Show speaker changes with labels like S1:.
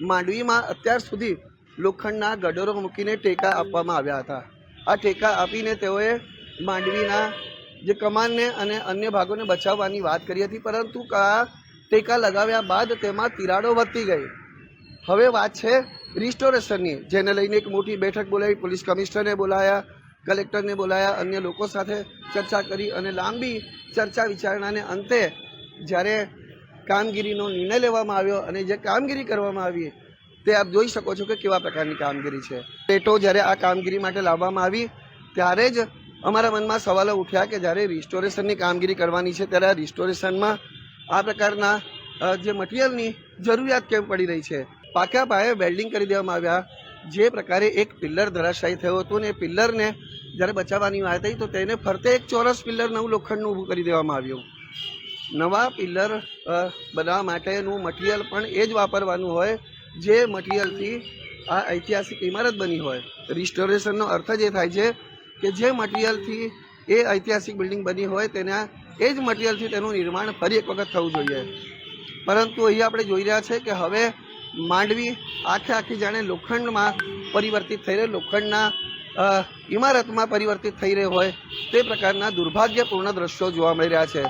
S1: માંડવીમાં અત્યાર સુધી લોખંડના ગડરો મૂકીને ટેકા આપવામાં આવ્યા હતા। આ ટેકા આપીને તેઓએ માંડવીના જે કમાનને અને અન્ય ભાગોને બચાવવાની વાત કરી હતી, પરંતુ આ ટેકા લગાવ્યા બાદ તેમાં તિરાડો વધતી ગઈ। હવે વાત છે રિસ્ટોરેશનની, જેને લઈને એક મોટી બેઠક બોલાવી, પોલીસ કમિશનરને બોલાયા, કલેક્ટરને બોલાયા, અન્ય લોકો સાથે ચર્ચા કરી અને લાંબી ચર્ચા વિચારણાને અંતે જ્યારે કામગીરીનો નિર્ણય લેવામાં આવ્યો અને જે કામગીરી કરવામાં આવી તે આપ જોઈ શકો છો કે કેવા પ્રકારની કામગીરી છે। પ્લેટો જ્યારે આ કામગીરી માટે લાવવામાં આવી ત્યારે જ અમારા મનમાં સવાલો ઉઠ્યા કે જ્યારે રિસ્ટોરેશનની કામગીરી કરવાની છે ત્યારે આ રિસ્ટોરેશનમાં આ પ્રકારના જે મટીરિયલની જરૂરિયાત કેમ પડી રહી છે। પાકા પાયે વેલ્ડિંગ કરી દેવામાં આવ્યા। જે પ્રકારે એક પિલ્લર ધરાશાયી થયો હતો ને એ પિલ્લરને જ્યારે બચાવવાની વાત થઈ તો તેને ફરતે એક ચોરસ પિલ્લર નવું લોખંડનું ઊભું કરી દેવામાં આવ્યું। નવા પિલ્લર બનાવવા માટેનું મટીરિયલ પણ એ જ વાપરવાનું હોય જે મટીરિયલથી આ ઐતિહાસિક ઇમારત બની હોય। રિસ્ટોરેશનનો અર્થ જ એ થાય છે કે જે મટીરિયલથી એ ઐતિહાસિક બિલ્ડિંગ બની હોય તેના એ જ મટીરિયલથી તેનું નિર્માણ ફરી એક વખત થવું જોઈએ। પરંતુ અહીં આપણે જોઈ રહ્યા છે કે હવે માંડવી આખી જાણે લોખંડમાં પરિવર્તિત થઈ રહી, લોખંડના ઇમારતમાં પરિવર્તિત થઈ રહ્યો હોય તે પ્રકારના દુર્ભાગ્યપૂર્ણ દ્રશ્યો જોવા મળી રહ્યા છે।